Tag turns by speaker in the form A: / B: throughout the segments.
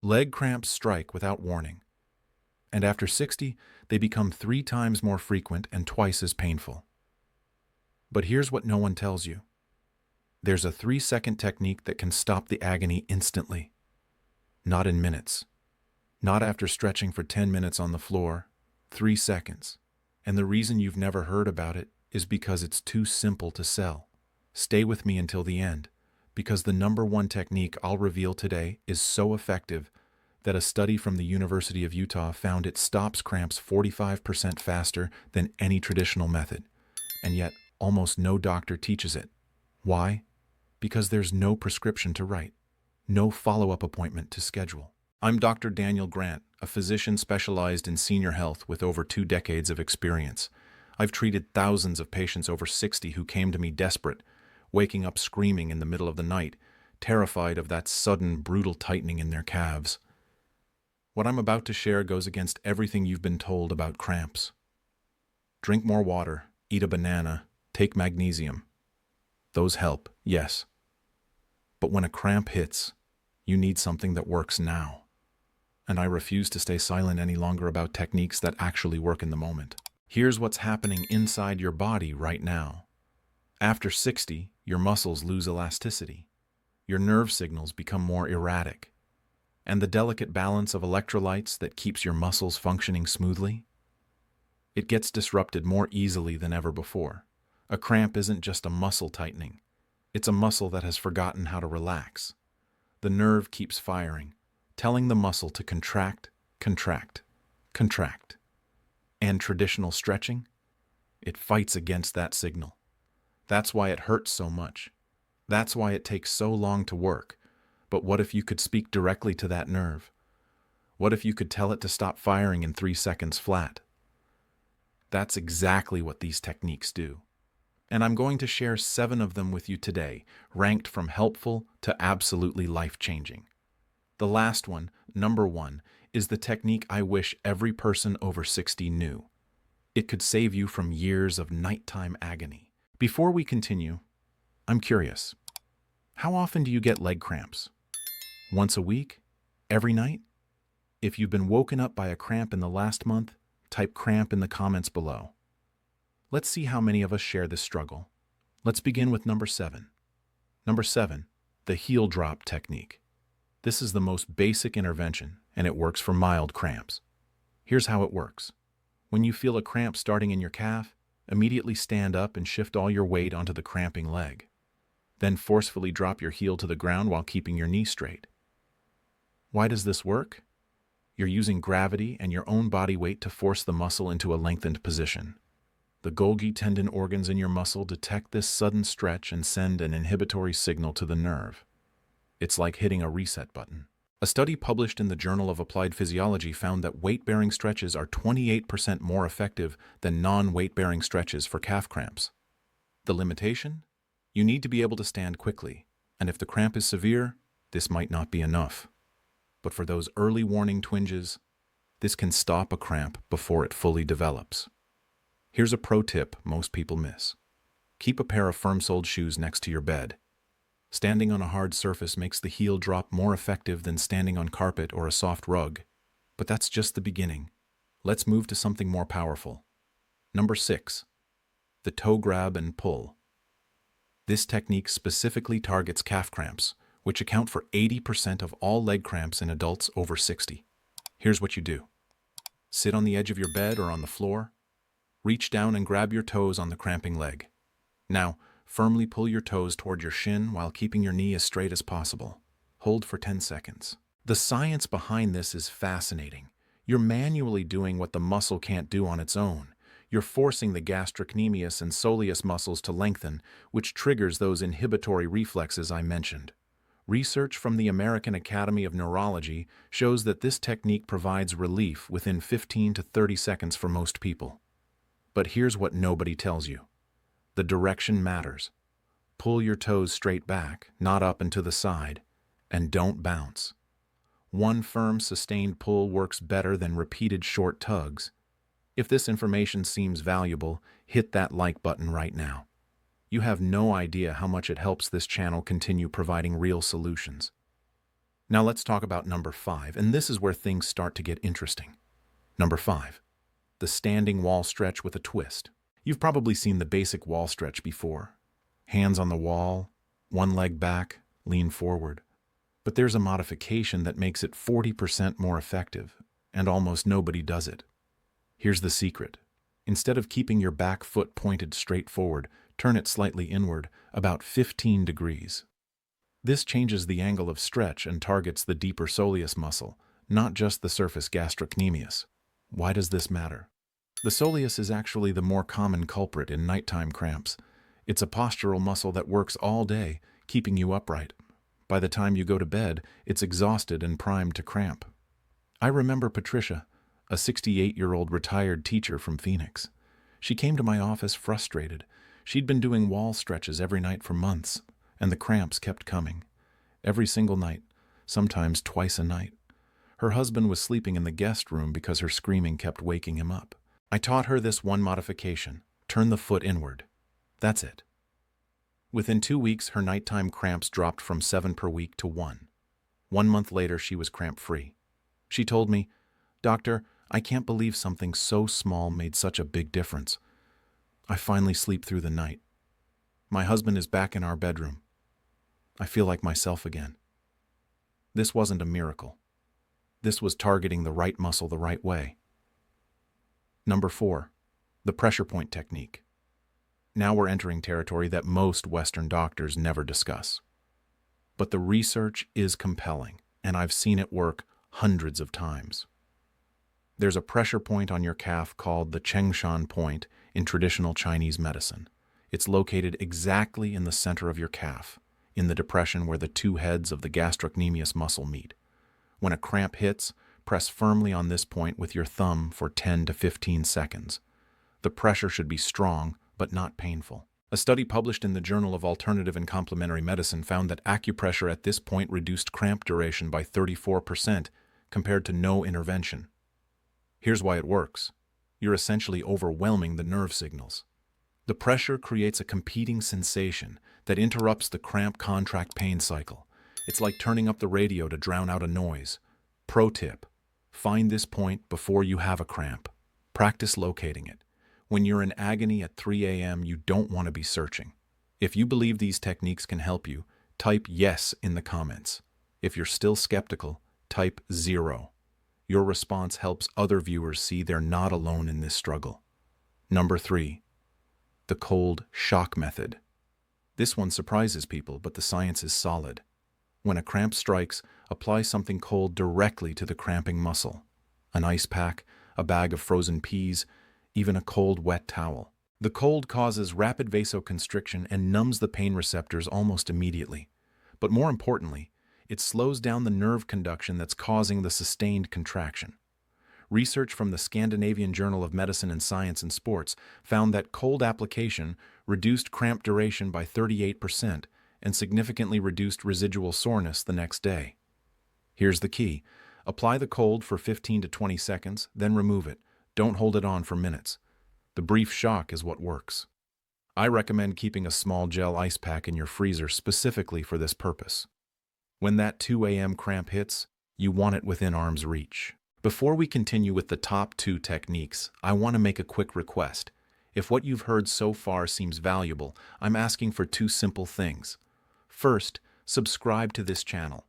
A: Leg cramps strike without warning, and after 60, they become 3 times more frequent and twice as painful. But here's what no one tells you. There's a 3-second technique that can stop the agony instantly. Not in minutes. Not after stretching for 10 minutes on the floor. 3 seconds. And the reason you've never heard about it is because it's too simple to sell. Stay with me until the end, because the #1 technique I'll reveal today is so effective that a study from the University of Utah found it stops cramps 45% faster than any traditional method. And yet, almost no doctor teaches it. Why? Because there's no prescription to write, no follow-up appointment to schedule. I'm Dr. Daniel Grant, a physician specialized in senior health with over 2 decades of experience. I've treated thousands of patients over 60 who came to me desperate, waking up screaming in the middle of the night, terrified of that sudden, brutal tightening in their calves. What I'm about to share goes against everything you've been told about cramps. Drink more water, eat a banana, take magnesium. Those help, yes. But when a cramp hits, you need something that works now. And I refuse to stay silent any longer about techniques that actually work in the moment. Here's what's happening inside your body right now. After 60, your muscles lose elasticity. Your nerve signals become more erratic. And the delicate balance of electrolytes that keeps your muscles functioning smoothly, it gets disrupted more easily than ever before. A cramp isn't just a muscle tightening. It's a muscle that has forgotten how to relax. The nerve keeps firing, telling the muscle to contract, contract, contract. And traditional stretching? It fights against that signal. That's why it hurts so much. That's why it takes so long to work. But what if you could speak directly to that nerve? What if you could tell it to stop firing in 3 seconds flat? That's exactly what these techniques do. And I'm going to share 7 of them with you today, ranked from helpful to absolutely life-changing. The last one, #1, is the technique I wish every person over 60 knew. It could save you from years of nighttime agony. Before we continue, I'm curious. How often do you get leg cramps? Once a week? Every night? If you've been woken up by a cramp in the last month, type cramp in the comments below. Let's see how many of us share this struggle. Let's begin with #7. #7, the heel drop technique. This is the most basic intervention, and it works for mild cramps. Here's how it works. When you feel a cramp starting in your calf, immediately stand up and shift all your weight onto the cramping leg. Then forcefully drop your heel to the ground while keeping your knee straight. Why does this work? You're using gravity and your own body weight to force the muscle into a lengthened position. The Golgi tendon organs in your muscle detect this sudden stretch and send an inhibitory signal to the nerve. It's like hitting a reset button. A study published in the Journal of Applied Physiology found that weight-bearing stretches are 28% more effective than non-weight-bearing stretches for calf cramps. The limitation? You need to be able to stand quickly, and if the cramp is severe, this might not be enough. But for those early warning twinges, this can stop a cramp before it fully develops. Here's a pro tip most people miss. Keep a pair of firm-soled shoes next to your bed. Standing on a hard surface makes the heel drop more effective than standing on carpet or a soft rug. But that's just the beginning. Let's move to something more powerful. #6. The toe grab and pull. This technique specifically targets calf cramps, which account for 80% of all leg cramps in adults over 60. Here's what you do. Sit on the edge of your bed or on the floor. Reach down and grab your toes on the cramping leg. Now, firmly pull your toes toward your shin while keeping your knee as straight as possible. Hold for 10 seconds. The science behind this is fascinating. You're manually doing what the muscle can't do on its own. You're forcing the gastrocnemius and soleus muscles to lengthen, which triggers those inhibitory reflexes I mentioned. Research from the American Academy of Neurology shows that this technique provides relief within 15 to 30 seconds for most people. But here's what nobody tells you. The direction matters. Pull your toes straight back, not up and to the side, and don't bounce. One firm, sustained pull works better than repeated short tugs. If this information seems valuable, hit that like button right now. You have no idea how much it helps this channel continue providing real solutions. Now let's talk about number 5, and this is where things start to get interesting. Number 5, the standing wall stretch with a twist. You've probably seen the basic wall stretch before. Hands on the wall, one leg back, lean forward. But there's a modification that makes it 40% more effective, and almost nobody does it. Here's the secret. Instead of keeping your back foot pointed straight forward, turn it slightly inward, about 15 degrees. This changes the angle of stretch and targets the deeper soleus muscle, not just the surface gastrocnemius. Why does this matter? The soleus is actually the more common culprit in nighttime cramps. It's a postural muscle that works all day, keeping you upright. By the time you go to bed, it's exhausted and primed to cramp. I remember Patricia, a 68-year-old retired teacher from Phoenix. She came to my office frustrated. She'd been doing wall stretches every night for months, and the cramps kept coming. Every single night, sometimes twice a night. Her husband was sleeping in the guest room because her screaming kept waking him up. I taught her this one modification: turn the foot inward. That's it. Within 2 weeks, her nighttime cramps dropped from 7 per week to 1. 1 month later, she was cramp-free. She told me, "Doctor, I can't believe something so small made such a big difference. I finally sleep through the night. My husband is back in our bedroom. I feel like myself again." This wasn't a miracle. This was targeting the right muscle the right way. Number 4, the pressure point technique. Now we're entering territory that most Western doctors never discuss. But the research is compelling, and I've seen it work hundreds of times. There's a pressure point on your calf called the Chengshan point in traditional Chinese medicine. It's located exactly in the center of your calf, in the depression where the two heads of the gastrocnemius muscle meet. When a cramp hits, press firmly on this point with your thumb for 10 to 15 seconds. The pressure should be strong, but not painful. A study published in the Journal of Alternative and Complementary Medicine found that acupressure at this point reduced cramp duration by 34% compared to no intervention. Here's why it works. You're essentially overwhelming the nerve signals. The pressure creates a competing sensation that interrupts the cramp contract pain cycle. It's like turning up the radio to drown out a noise. Pro tip: find this point before you have a cramp. Practice locating it. When you're in agony at 3 a.m., you don't want to be searching. If you believe these techniques can help you, type yes in the comments. If you're still skeptical, type 0. Your response helps other viewers see they're not alone in this struggle. Number 3, the cold shock method. This one surprises people, but the science is solid. When a cramp strikes, apply something cold directly to the cramping muscle. An ice pack, a bag of frozen peas, even a cold, wet towel. The cold causes rapid vasoconstriction and numbs the pain receptors almost immediately. But more importantly, it slows down the nerve conduction that's causing the sustained contraction. Research from the Scandinavian Journal of Medicine and Science in Sports found that cold application reduced cramp duration by 38% and significantly reduced residual soreness the next day. Here's the key. Apply the cold for 15 to 20 seconds, then remove it. Don't hold it on for minutes. The brief shock is what works. I recommend keeping a small gel ice pack in your freezer specifically for this purpose. When that 2 a.m. cramp hits, you want it within arm's reach. Before we continue with the top 2 techniques, I want to make a quick request. If what you've heard so far seems valuable, I'm asking for 2 simple things. First, subscribe to this channel.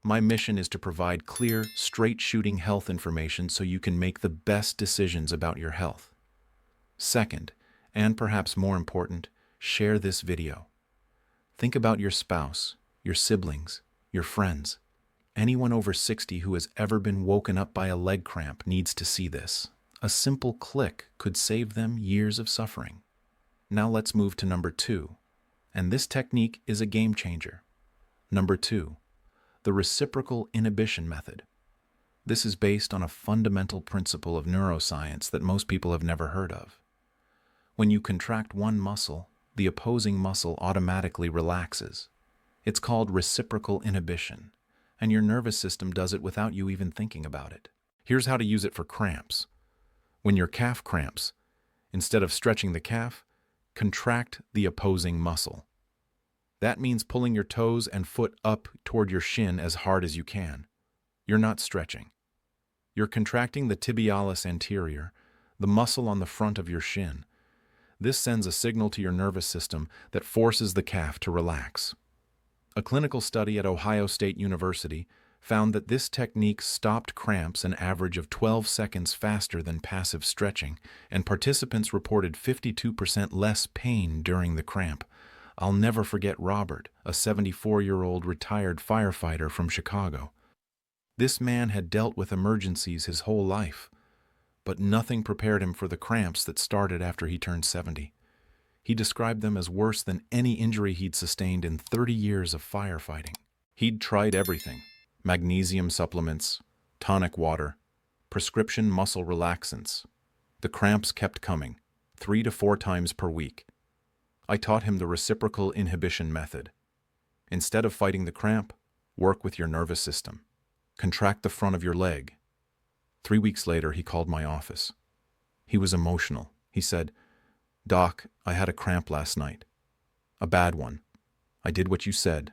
A: My mission is to provide clear, straight-shooting health information so you can make the best decisions about your health. Second, and perhaps more important, share this video. Think about your spouse, your siblings, your friends. Anyone over 60 who has ever been woken up by a leg cramp needs to see this. A simple click could save them years of suffering. Now let's move to number 2. And this technique is a game changer. Number 2. The reciprocal inhibition method. This is based on a fundamental principle of neuroscience that most people have never heard of. When you contract one muscle, the opposing muscle automatically relaxes. It's called reciprocal inhibition, and your nervous system does it without you even thinking about it. Here's how to use it for cramps. When your calf cramps, instead of stretching the calf, contract the opposing muscle. That means pulling your toes and foot up toward your shin as hard as you can. You're not stretching. You're contracting the tibialis anterior, the muscle on the front of your shin. This sends a signal to your nervous system that forces the calf to relax. A clinical study at Ohio State University found that this technique stopped cramps an average of 12 seconds faster than passive stretching, and participants reported 52% less pain during the cramp. I'll never forget Robert, a 74-year-old retired firefighter from Chicago. This man had dealt with emergencies his whole life, but nothing prepared him for the cramps that started after he turned 70. He described them as worse than any injury he'd sustained in 30 years of firefighting. He'd tried everything: magnesium supplements, tonic water, prescription muscle relaxants. The cramps kept coming, 3 to 4 times per week. I taught him the reciprocal inhibition method. Instead of fighting the cramp, work with your nervous system. Contract the front of your leg. 3 weeks later, he called my office. He was emotional. He said, "Doc, I had a cramp last night. A bad one. I did what you said,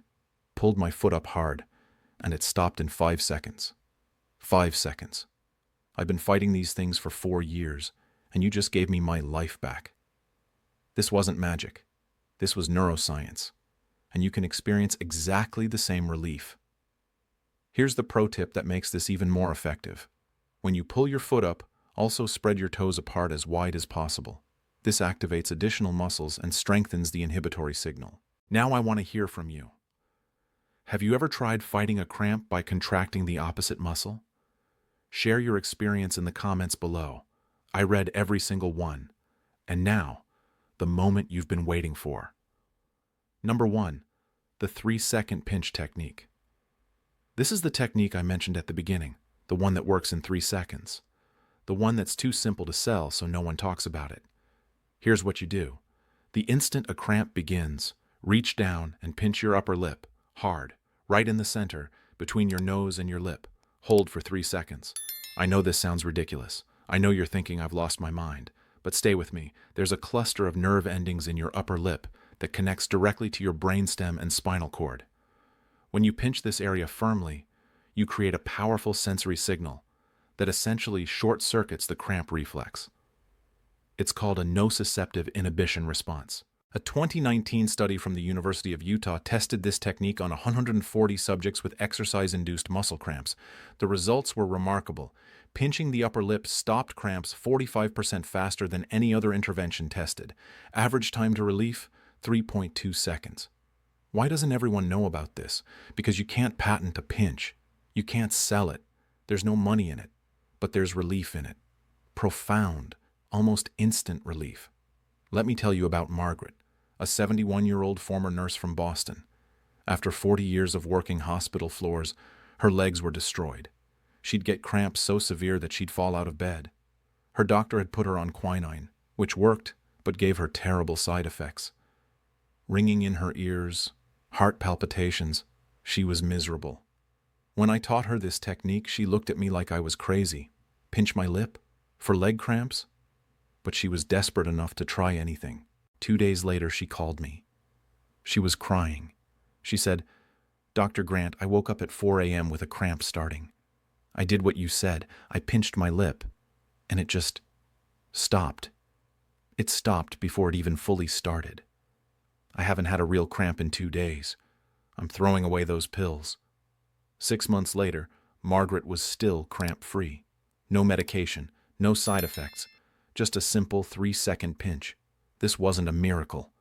A: pulled my foot up hard, and it stopped in 5 seconds. 5 seconds. I've been fighting these things for 4 years, and you just gave me my life back." This wasn't magic. This was neuroscience, and you can experience exactly the same relief. Here's the pro tip that makes this even more effective. When you pull your foot up, also spread your toes apart as wide as possible. This activates additional muscles and strengthens the inhibitory signal. Now I want to hear from you. Have you ever tried fighting a cramp by contracting the opposite muscle? Share your experience in the comments below. I read every single one. And now, the moment you've been waiting for. Number 1, the 3-second pinch technique. This is the technique I mentioned at the beginning, the one that works in 3 seconds. The one that's too simple to sell, so no one talks about it. Here's what you do. The instant a cramp begins, reach down and pinch your upper lip, hard, right in the center, between your nose and your lip. Hold for 3 seconds. I know this sounds ridiculous. I know you're thinking I've lost my mind. But stay with me. There's a cluster of nerve endings in your upper lip that connects directly to your brainstem and spinal cord. When you pinch this area firmly, you create a powerful sensory signal that essentially short-circuits the cramp reflex. It's called a nociceptive inhibition response. A 2019 study from the University of Utah tested this technique on 140 subjects with exercise-induced muscle cramps. The results were remarkable. Pinching the upper lip stopped cramps 45% faster than any other intervention tested. Average time to relief, 3.2 seconds. Why doesn't everyone know about this? Because you can't patent a pinch. You can't sell it. There's no money in it. But there's relief in it. Profound, almost instant relief. Let me tell you about Margaret, a 71-year-old former nurse from Boston. After 40 years of working hospital floors, her legs were destroyed. She'd get cramps so severe that she'd fall out of bed. Her doctor had put her on quinine, which worked, but gave her terrible side effects. Ringing in her ears, heart palpitations, she was miserable. When I taught her this technique, she looked at me like I was crazy. Pinch my lip? For leg cramps? But she was desperate enough to try anything. 2 days later, she called me. She was crying. She said, "Dr. Grant, I woke up at 4 a.m. with a cramp starting. I did what you said. I pinched my lip, and it just stopped. It stopped before it even fully started. I haven't had a real cramp in 2 days. I'm throwing away those pills." 6 months later, Margaret was still cramp-free. No medication, no side effects, just a simple 3-second pinch. This wasn't a miracle.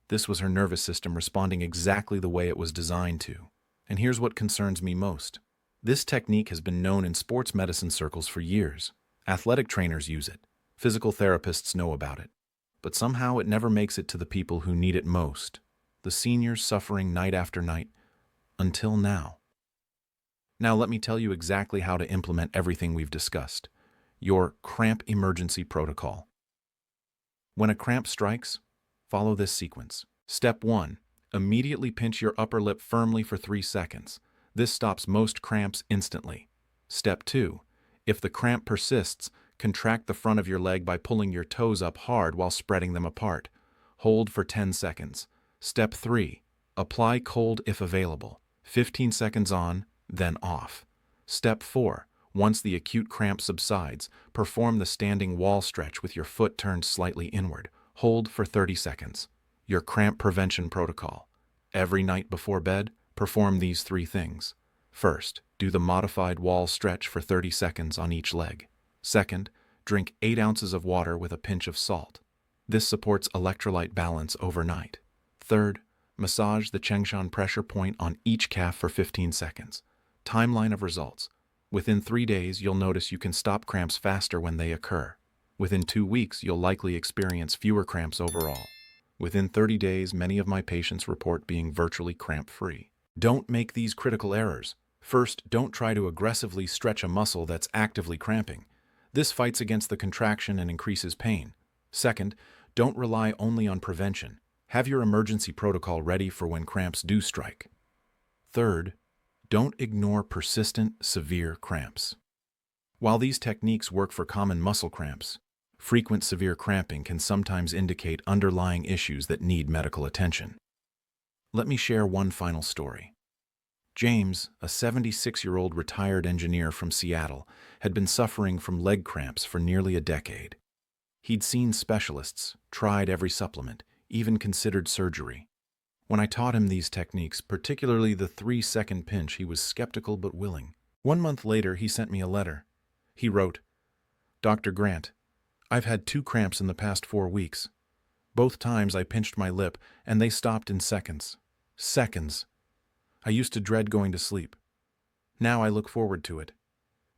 A: This was her nervous system responding exactly the way it was designed to. And here's what concerns me most. This technique has been known in sports medicine circles for years. Athletic trainers use it. Physical therapists know about it. But somehow it never makes it to the people who need it most. The seniors suffering night after night. Until now. Now let me tell you exactly how to implement everything we've discussed. Your cramp emergency protocol. When a cramp strikes, follow this sequence. Step 1. Immediately pinch your upper lip firmly for 3 seconds. This stops most cramps instantly. Step 2. If the cramp persists, contract the front of your leg by pulling your toes up hard while spreading them apart. Hold for 10 seconds. Step 3. Apply cold if available. 15 seconds on, then off. Step 4. Once the acute cramp subsides, perform the standing wall stretch with your foot turned slightly inward. Hold for 30 seconds. Your cramp prevention protocol. Every night before bed, perform these 3 things. First, do the modified wall stretch for 30 seconds on each leg. Second, drink 8 ounces of water with a pinch of salt. This supports electrolyte balance overnight. Third, massage the Chengshan pressure point on each calf for 15 seconds. Timeline of results. Within 3 days, you'll notice you can stop cramps faster when they occur. Within 2 weeks, you'll likely experience fewer cramps overall. Within 30 days, many of my patients report being virtually cramp-free. Don't make these critical errors. First, don't try to aggressively stretch a muscle that's actively cramping. This fights against the contraction and increases pain. Second, don't rely only on prevention. Have your emergency protocol ready for when cramps do strike. Third, don't ignore persistent, severe cramps. While these techniques work for common muscle cramps, frequent severe cramping can sometimes indicate underlying issues that need medical attention. Let me share one final story. James, a 76-year-old retired engineer from Seattle, had been suffering from leg cramps for nearly a decade. He'd seen specialists, tried every supplement, even considered surgery. When I taught him these techniques, particularly the 3-second pinch, he was skeptical but willing. 1 month later, he sent me a letter. He wrote, "Dr. Grant, I've had 2 cramps in the past 4 weeks. Both times I pinched my lip, and they stopped in seconds. Seconds. I used to dread going to sleep. Now I look forward to it.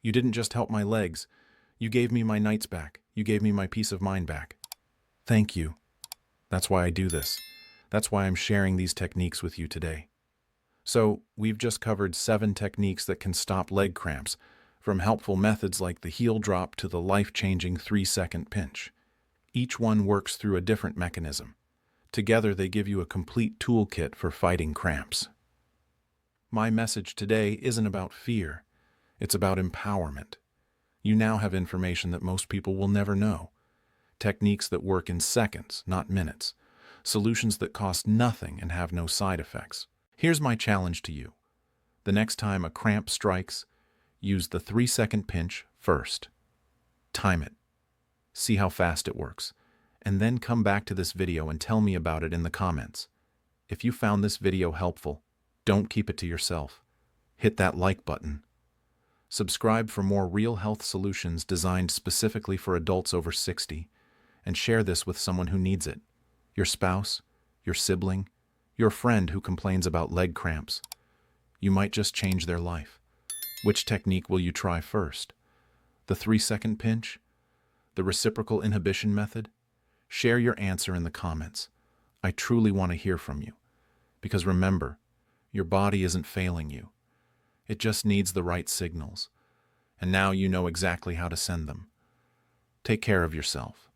A: You didn't just help my legs. You gave me my nights back. You gave me my peace of mind back. Thank you. That's why I do this. That's why I'm sharing these techniques with you today." So, we've just covered 7 techniques that can stop leg cramps, from helpful methods like the heel drop to the life-changing 3-second pinch. Each one works through a different mechanism. Together, they give you a complete toolkit for fighting cramps. My message today isn't about fear. It's about empowerment. You now have information that most people will never know. Techniques that work in seconds, not minutes. Solutions that cost nothing and have no side effects. Here's my challenge to you. The next time a cramp strikes, use the 3-second pinch first. Time it. See how fast it works. And then come back to this video and tell me about it in the comments. If you found this video helpful, don't keep it to yourself. Hit that like button. Subscribe for more real health solutions designed specifically for adults over 60, and share this with someone who needs it. Your spouse, your sibling, your friend who complains about leg cramps. You might just change their life. Which technique will you try first? The 3-second pinch? The reciprocal inhibition method? Share your answer in the comments. I truly want to hear from you. Because remember, your body isn't failing you. It just needs the right signals. And now you know exactly how to send them. Take care of yourself.